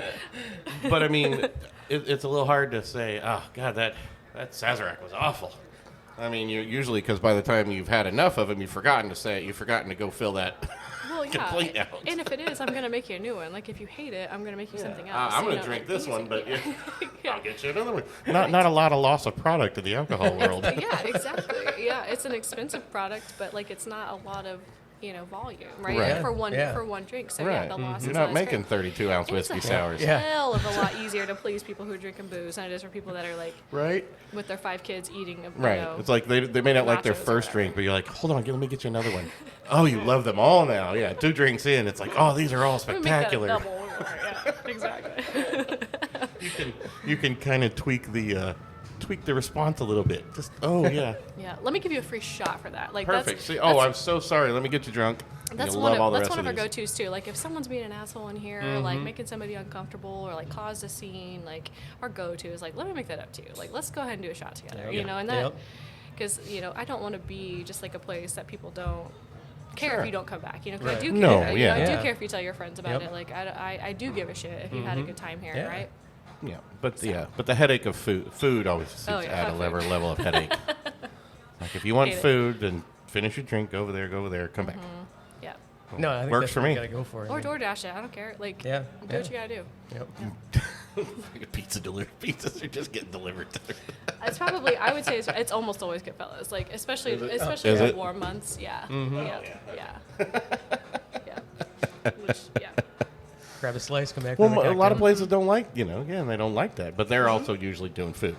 But I mean, it's a little hard to say. Oh God, that Sazerac was awful. I mean, usually because by the time you've had enough of them, you've forgotten to say it. You've forgotten to go fill that. Well, yeah. complete out. And if it is, I'm gonna make you a new one. Like if you hate it, I'm gonna make you something else. I'm you going know, to drink like this easy. one, but yeah. I'll get you another one. Not a lot of loss of product in the alcohol world. Yeah, exactly. Yeah, it's an expensive product, but like it's not a lot of volume, right? Right. For one Yeah. for one drink. So Right. yeah, the loss You're is not as making great. 32-ounce And it's whiskey a sours. Yeah. hell of a lot easier to please people who are drinking booze than it is for people that are like Right? with their 5 kids eating. Right. It's like they may not like their nachos or first whatever. drink, but you're like, hold on, let me get you another one. Oh, you love them all now. Yeah, 2 drinks in, it's like, oh, these are all Let me make that a spectacular. double. Yeah, exactly. You can kind of tweak the response a little bit. Just yeah, Yeah, let me give you a free shot for that. Like perfect. That's, See, that's, I'm so sorry. Let me get you drunk. and That's you'll one love all of the that's rest one of our these. go-tos too. Like if someone's being an asshole in here, like making somebody uncomfortable or like caused a scene, like our go-to is like, let me make that up to you. Like let's go ahead and do a shot together. Yep. You know, and that Yep. because I don't want to be just like a place that people don't care Sure. if you don't come back. 'Cause I Right. do care. No, I yeah. do Yeah. care if you tell your friends about Yep. it. Like I do give a shit if you had a good time here, Yeah. right? Yeah, but the headache of food always seems Oh, to yeah, add a food. level of headache. Like if you want Hate it. food, then finish your drink. Go over there. Come back. Yeah. No, I think Works that's for what me. you gotta go for. Or DoorDash it. I don't care. Like Yeah, do what you gotta do. Yep. Pizza delivered. Pizzas are just getting delivered. It's probably I would say it's almost always Goodfellas. Like especially Is especially it? in warm months. Yeah. Yeah. Which, yeah. Grab a slice, come back. Well, with a lot of cocktail. places don't like, they don't like that. But they're also usually doing food.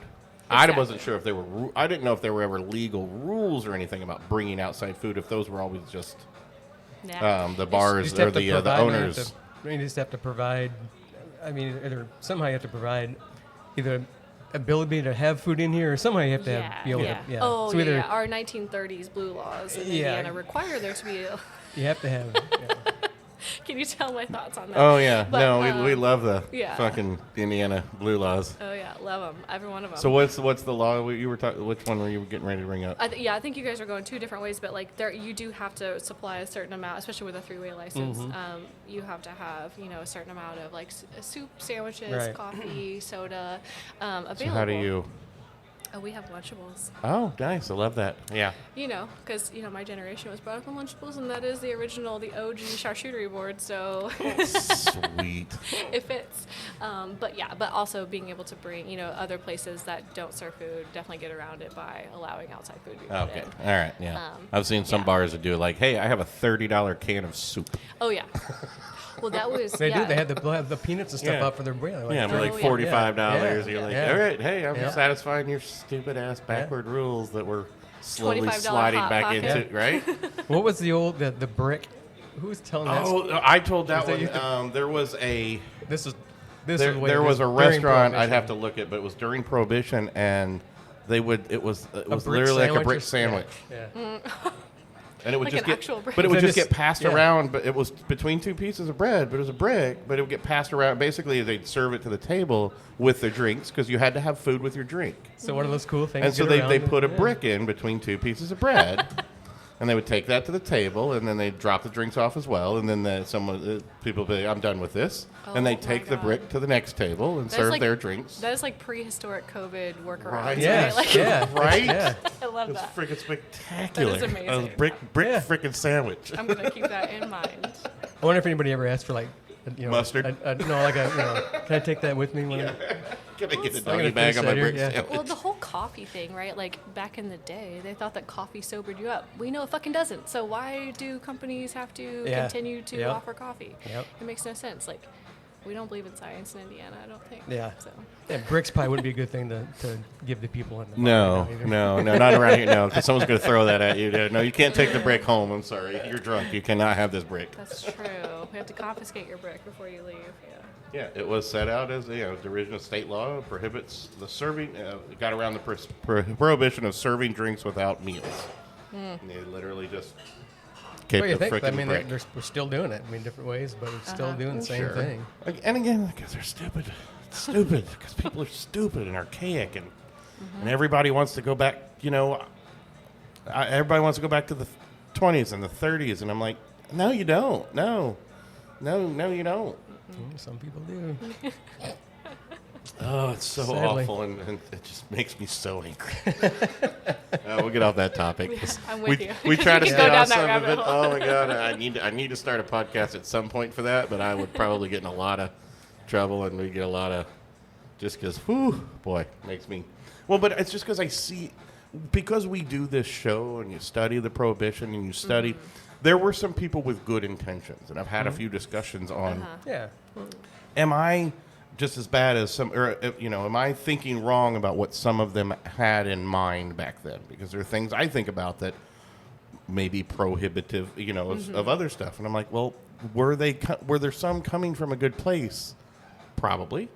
I Exactly. wasn't sure if there were. I didn't know if there were ever legal rules or anything about bringing outside food. If those were always just Nah. the You bars just or have to the provide- owners. You just have to provide. I mean, either somehow you have to provide either ability to have food in here, or somehow you have to have, be able to. Yeah. Oh, So either yeah. Our 1930s blue laws in Yeah. Indiana require there to be. you have to have. Yeah. Can you tell my thoughts on that? Oh yeah, But, no, we love the yeah. fucking Indiana blue laws. Oh yeah, love them, every one of them. So what's the law you were talking? Which one were you getting ready to bring up? I think you guys are going two different ways, but like you do have to supply a certain amount, especially with a 3-way license. You have to have a certain amount of like soup, sandwiches, Right. coffee, soda available. So how do you? Oh, we have Lunchables. Oh, nice. I love that. Yeah. Because my generation was brought up on Lunchables, and that is the OG charcuterie board, so Sweet. it fits. But also being able to bring, other places that don't serve food, definitely get around it by allowing outside food to be put Okay. in. All right. Yeah. I've seen some bars that do it like, hey, I have a $30 can of soup. Oh, yeah. Well, that was, They yeah. do. They had the peanuts and stuff Yeah. up for their bread. Yeah, we're like yeah. $45. Yeah. You're like, Yeah. all right, hey, I'm Yeah. satisfying your stupid ass backward rules that we're slowly $25 sliding Hot back Pocket. into, right? What was the old the brick? Who was telling that? Oh, I told that Was that one. you? There was a This was there was a restaurant. I'd have to look at, but it was during Prohibition, and they would. It was brick literally like a sandwich brick or- sandwich. Yeah. And it would Like just an get, actual brick. but it would They just just- get passed yeah. around. But it was between two pieces of bread. But it was a brick. But it would get passed around. Basically, they'd serve it to the table with their drinks because you had to have food with your drink. So one of those cool things. And so get they around put a it, yeah. brick in between two pieces of bread, and they would take that to the table, and then they'd drop the drinks off as well. And then people would be, I'm done with this, and they Oh, take my the God. brick to the next table and That's serve like- their drinks. That is like prehistoric COVID workarounds. Right. Yeah. Right? Like, Yeah. Right? Yeah. I love It's that. freaking spectacular. That is amazing. A brick Yeah. freaking sandwich. I'm going to keep that in mind. I wonder if anybody ever asked for Mustard? No, like can I take that with me? When Can I get the I'm doggy gonna bag on my finish that brick here, yeah. sandwich? Well, the whole coffee thing, right? Like back in the day, they thought that coffee sobered you up. We know it fucking doesn't. So why do companies have to Yeah. continue to Yep. offer coffee? Yep. It makes no sense. Like, we don't believe in science in Indiana, I don't think. Yeah. So. Yeah, bricks probably wouldn't be a good thing to give the people in the No, bar either. no, not around here. No, because someone's going to throw that at you. No, you can't take the brick home. I'm sorry. You're drunk. You cannot have this brick. That's true. We have to confiscate your brick before you leave. Yeah. Yeah, it was set out as the original state law prohibits the serving. It got around the prohibition of serving drinks without meals. And they literally just What kept do you the think? I freaking mean, brick. we're still doing it. I mean, different ways, but we're still doing the same Sure. thing. And again, because they're stupid. It's stupid because people are stupid and archaic, and everybody wants to go back. Everybody wants to go back to the 20s and the 30s, and I'm like, no, you don't. No, you don't. Some people do. Oh, it's so Sadly. awful, and it just makes me so angry. We'll get off that topic. I'm with you. We try to You can stay go down off that some of rabbit it. hole. Oh my god, I need to start a podcast at some point for that, but I would probably get in a lot of trouble, and we get a lot of just because, boy, makes me. Well, but it's just because I see, because we do this show, and you study the prohibition, and you study. There were some people with good intentions, and I've had a few discussions on. Yeah. Am I just as bad as some, or am I thinking wrong about what some of them had in mind back then? Because there are things I think about that may be prohibitive, of other stuff, and I'm like, well, were there some coming from a good place? Probably,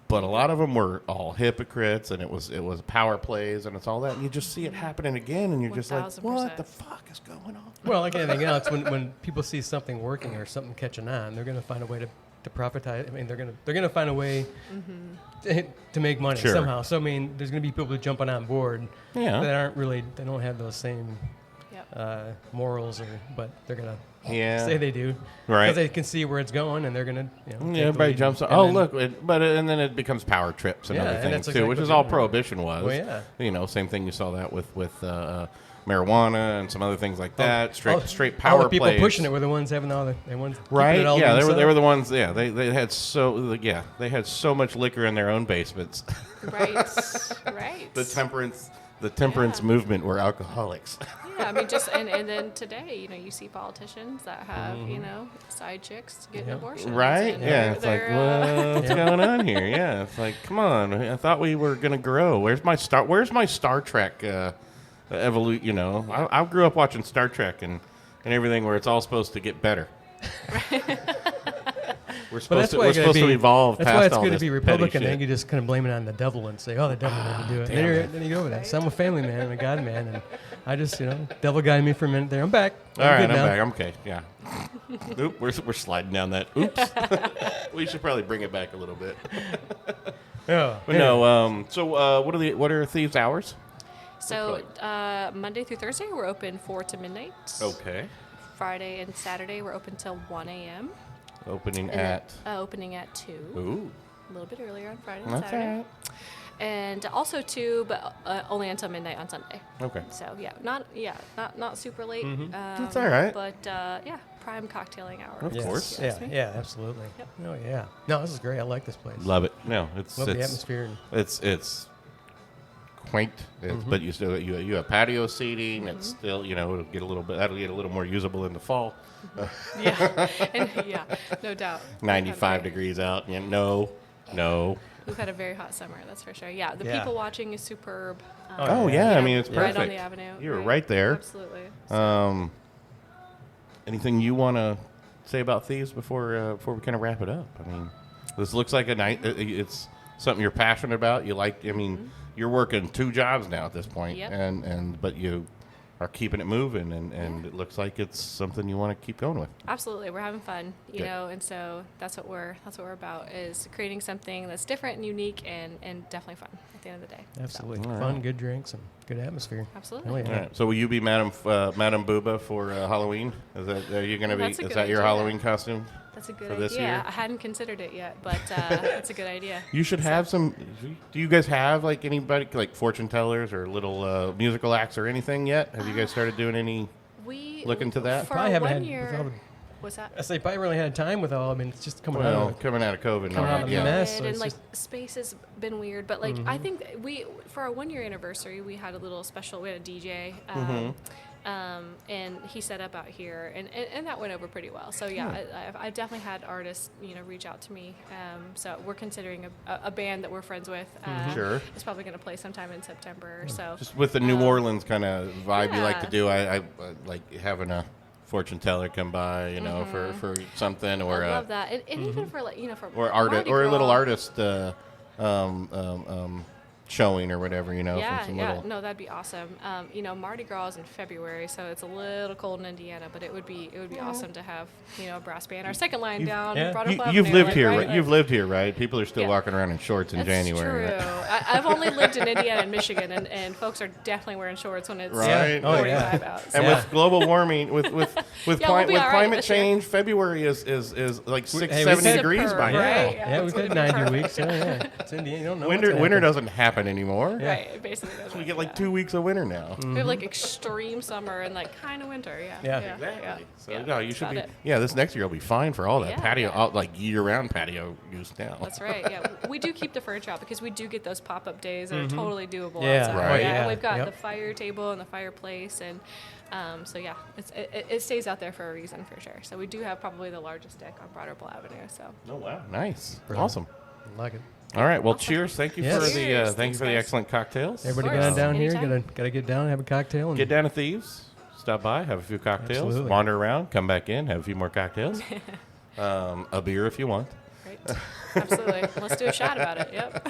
but a lot of them were all hypocrites, and it was power plays, and it's all that, and you just see it happening again, and you're just like, 1000%. what the fuck is going on? Well, like anything else, when people see something working or something catching on, they're going to find a way to profitize. I mean, they're going to find a way to make money Sure. somehow. So I mean, there's going to be people jumping on board Yeah. that they don't have those same Yep. morals, but they're going to Yeah. say they do, Right. Because they can see where it's going, and they're going to. Yeah, take the everybody lead. jumps on. And Oh, then- look, and then it becomes power trips and Yeah, other and things that's too, exactly which is what all they are. prohibition was. Well, yeah. Same thing you saw that with marijuana and some other things like that. Straight all power the people plays. pushing it were the ones having all the ones keeping Right? it all Yeah, to they were the themselves. ones. Yeah, they had so much liquor in their own basements. Right. Right. the temperance Yeah. movement were alcoholics. Yeah, I mean, and then today, you see politicians that have, side chicks getting Yep. abortions. Right? and Yeah, it's like, they're, what's going on here? Yeah, it's like, come on. I thought we were gonna grow. Where's my Star Trek evolution? I grew up watching Star Trek and everything where it's all supposed to get better. We're But supposed that's to why you gotta to be- evolve That's past why it's all good to this be petty Republican. shit. Then you just kind of blame it on the devil and say, "Oh, the devil made me do it." damn it. Then you go over that. So I'm a family man and a God man, and I just, devil guided me for a minute there. I'm back. All right, good I'm now. back. I'm okay. Yeah. Oop, we're sliding down that. Oops. We should probably bring it back a little bit. Yeah. But no. So what are Thieves' hours? So Monday through Thursday, we're open 4 to midnight. Okay. Friday and Saturday, we're open till 1 a.m. Opening And at. then, opening at 2. Ooh. A little bit earlier on Friday and That's all Saturday. right. And also 2, but only until midnight on Sunday. Okay. So not super late. That's all right. But prime cocktailing hour. Of course. Yeah, yeah, absolutely. Yep. Oh yeah. No, this is great. I like this place. Love it. No, it's Love the atmosphere. It's quaint, but you still you have patio seating. It's still it'll get a little more usable in the fall. Yeah, no doubt. 95 degrees out. Yeah, no. We've had a very hot summer, that's for sure. Yeah, the Yeah. people watching is superb. Oh yeah, I mean it's right perfect. on the avenue. You're right there. Absolutely. Anything you want to say about Thieves before we kind of wrap it up? I mean, this looks like a night. It's something you're passionate about. You like. I mean, you're working 2 jobs now at this point, Yep. but you are keeping it moving, and it looks like it's something you want to keep going with. Absolutely, we're having fun, you Good. know, and so that's what we're about, is creating something that's different and unique and definitely fun at the end of the day. Absolutely. All Fun, right. good drinks, and good atmosphere. Absolutely. Oh, yeah. All right. So will you be Madam Booba for Halloween? Are you going to be? That's a Is good that your idea. Halloween costume? That's a good For idea. this year? I hadn't considered it yet, but it's a good idea. You should have some. Do you guys have like anybody like fortune tellers or little musical acts or anything yet? Have you guys started doing any? We Look into that? for Probably haven't one had. year. With all the, What's that? I say probably really had time with all. I mean, it's just coming Well, out. coming out of COVID, Coming out of the yeah. mess. So and it's like just- space has been weird, but like I think we for our 1 year anniversary we had a little special. We had a DJ, and he set up out here, and that went over pretty well. So I've definitely had artists reach out to me. So we're considering a band that we're friends with. Sure. It's probably going to play sometime in September. So Just with the New Orleans kind of vibe you like to yeah. do, I like having a fortune teller come by, for something, or I love that, and even for for or artist Mardi or a little Gras. artist showing or whatever, Yeah, from some yeah, little. no, that'd be awesome. Mardi Gras is in February, so it's a little cold in Indiana, but it would be awesome to have a brass band. Our second line down, Broadway You've Avenue, lived like, here, right? right? You've lived here, right? People are still Yeah. walking around in shorts in That's January. true. Right? I've only lived in Indiana and Michigan, and folks are definitely wearing shorts when it's Right. Oh, 45 yeah. out. And so. with global warming, with Yeah, we'll be all right climate this year. change, February is like 60, hey, 70 we've had- degrees Superb, by right? now. Yeah, we've had 90 weeks. Yeah. It's Indiana. You don't know. what's Winter gonna doesn't happen anymore. Right, it basically does. So we get like 2 weeks of winter now. We have like extreme summer and like kind of winter. Yeah. Yeah. Exactly. So Yeah, no, you that's should be. about it. Yeah, this next year will be fine for all that Yeah, patio, yeah. all, like year-round patio use now. That's right. Yeah, we do keep the furniture out because we do get those pop-up days that are totally doable. Yeah, outside. right. Yeah, Yeah, we've got yep. the fire table and the fireplace, and so yeah, it stays out there for a reason for sure. So we do have probably the largest deck on Broadway Avenue. So Oh wow, nice, awesome. I like it. All right, well, cheers. Thank you Yes. for the Cheers. thank you Thanks, for the guys. excellent cocktails. Everybody course. going down here. Anytime. Gotta get down, have a cocktail, and Get down to Thieves. Stop by, have a few cocktails, Absolutely. wander around, come back in, have a few more cocktails, a beer if you want. great, absolutely. Let's do a shot about it. Yep.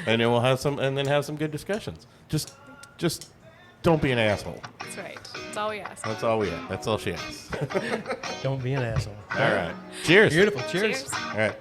And then we'll have some good discussions. Just don't be an asshole. That's right. That's all we ask. That's all we have. That's all she asks. don't be an asshole. All right. Cheers. Beautiful. Cheers. Cheers. All right.